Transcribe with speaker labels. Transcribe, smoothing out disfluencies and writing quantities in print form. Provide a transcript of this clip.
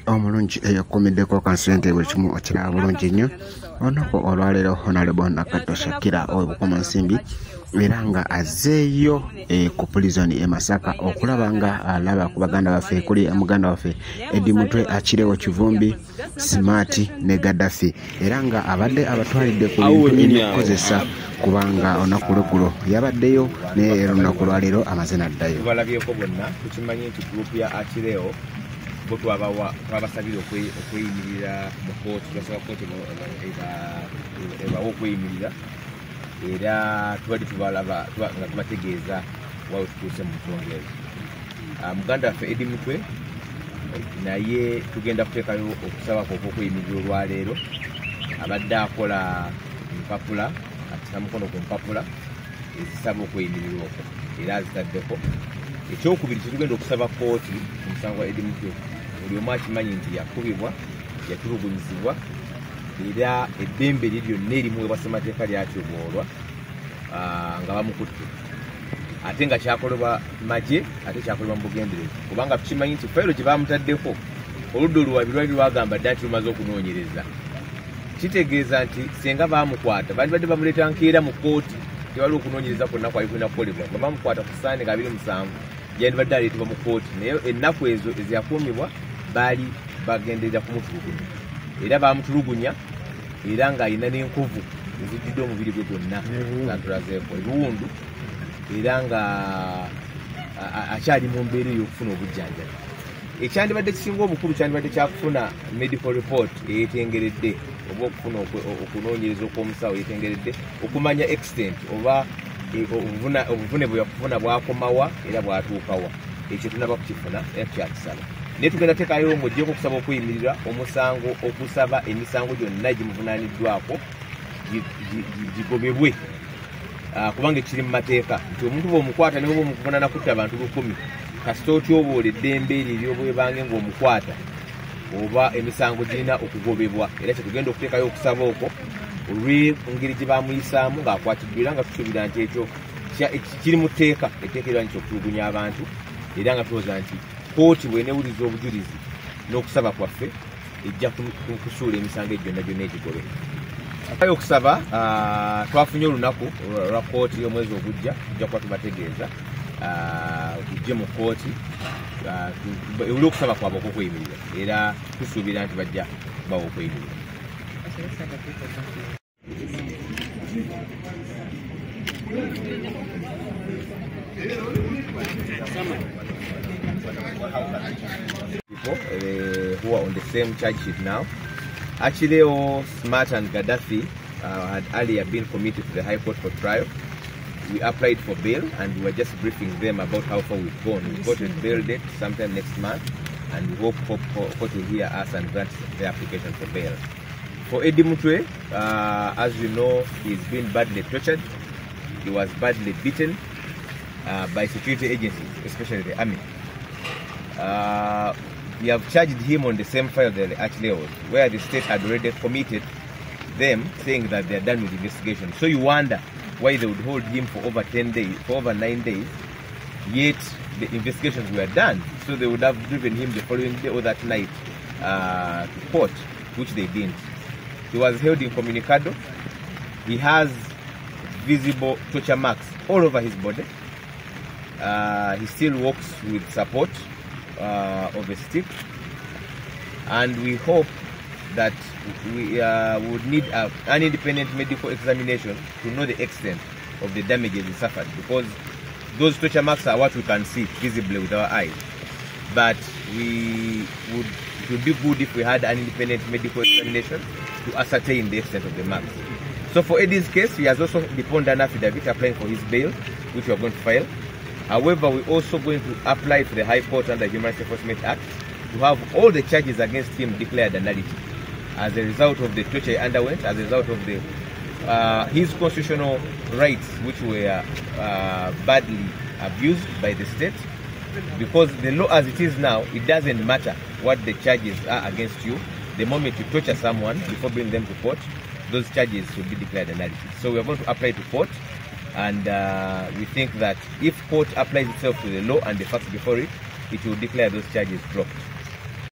Speaker 1: omulungi eyakomeddeko kansente buli kimu okiraba bulungi nnyo olunaku olwaleero Honorable Nakato Shakira ow'Ebukoma Nsimbi era nga azzeeyo ku prison e Masaka okulaba nga alaba ku baganda baffe kuli muganda waffe Eddie Mutwe akirewo Kivumbi Smart ne Gaddafi era nga abadde abatwalidde ku bintu ebyokukozesa kubanga olunaku lweggulo yabaddeyo naye olunaku lwaleero amaze n'addayo.
Speaker 2: Balabyeko bonna tukimanyi nti gurupu ya Akirewo bo twabasabira okweyimirira mu kooti twasaba kooti ebawo okweyimirira era tubadde tubalaba nga tubategeeza wawe tutuuse mu Bungereza. Muganda waffe Eddie Mutwe naye tugenda kuteekayo okusaba okw'okweyimirira olwaleero abadde akola empapula atisa mukono ku mpapula ezisaba okweyimirira okwo era azitaddeko. Ekyokubiri kitugenda okusaba kooti ku musango wa Eddie Mutwe buli omu akimanyi nti yakubibwa yatulugunyizibwa era eddembe lye lyonna erimuweebwa ssemateeka lyatyobwolwa nga bamukutte ate nga kyakolebwa magye ate kyakolebwa mu bugenderevu kubanga tukimanyi nti fayiro gye bamutaddeko oludda oluwabi lwali lwagamba dda nti lumaze okunoonyereza. Kitegeeza nti senga bamukwata bandibadde bamuleeta nkeera mu kooti tewali okunoonyereza kwonna kwali kulina kukolebwa nga bamukwata ku Sande 27 yandibadde aleetebwa mu kooti naye ennaku ezo eziyakuumibwa baali bagenderera kumutulugunya era bamutulugunya era ng'alina n'enkovu ezijjudde omubiri gwe gwonna zatulazeeko ebiwundu era nga akyali mu mbeera ey'okufuna obujjanjabi. Ekyandibadde kisinga obukulu kyandibadde kyakufuna medical report eyetengeredde oba okufuna okunoonyereza okw'omusawo yetengeredde okumanya extent oba obuvune bwe yakufuna bwakomawa era bwatuukawa. Ekyo tunaba kukifuna era tukyakisaba naye tugenda teekayo ng'oggyeko okusaba okweyimirira omusango okusaba emisango gyonna gimuvunaaniddwako gigobebwe kubanga ekiri mu mateeka nti omuntu bw'omukwata ne bwe omuvunaana kutta abantu 10 kasita otyoboola eddembe eryo ery'obwebange ng'omukwata oba emisango girina okugobebwa era kyetugenda okuteekayo okusaba okwo olw'engeri gye bamuyisaamu ng'akwatiddwa era nga tusuubira nti ekyo kiri mu tteeka etteeka erwa nti okutulugunya abantu era nga tulowooza nti kooti bw'eneewuliza obujulizi n'okusaba kwaffe ejja kusuula emisango egyo gyonna egigobe. Akayo okusaba twafunye olunaku lwa kooti omwezi ogujja tujja kuba tubategeeza tujje mu kooti ewuli okusaba kwabwe okw'okweyimirira era tusuubira nti bajja bawa okweyimirira. People who are on the same charge sheet now. Achileo, Smart and Gaddafi had earlier been committed to the High Court for trial. We applied for bail and we were just briefing them about how far we've gone. We've got a bail date sometime next month and we hope court will hear us and grant the application for bail. For Eddie Mutwe, as you know, he's been badly tortured. He was badly beaten by security agencies, especially the army. We have charged him on the same file that Achilleos, where the state had already committed them, saying that they are done with the investigation. So you wonder why they would hold him for over 10 days, for over 9 days, yet the investigations were done. So they would have driven him the following day or that night to court, which they didn't. He was held in Comunicado. He has visible torture marks all over his body. He still walks with support of a stick, and we hope that we would need an independent medical examination to know the extent of the damages he suffered, because those torture marks are what we can see visibly with our eyes, but it would be good if we had an independent medical examination to ascertain the extent of the marks. So for Eddie's case, he has also deposed an affidavit applying for his bail, which we are going to file. However, we're also going to apply for the High Court under the Human Rights Enforcement Act to have all the charges against him declared a nullity as a result of the torture he underwent, as a result of the his constitutional rights, which were badly abused by the state. Because the law as it is now, it doesn't matter what the charges are against you. The moment you torture someone before bringing them to court, those charges should be declared a nullity. So we are going to apply to court. And we think that if court applies itself to the law and the facts before it, it will declare those charges dropped.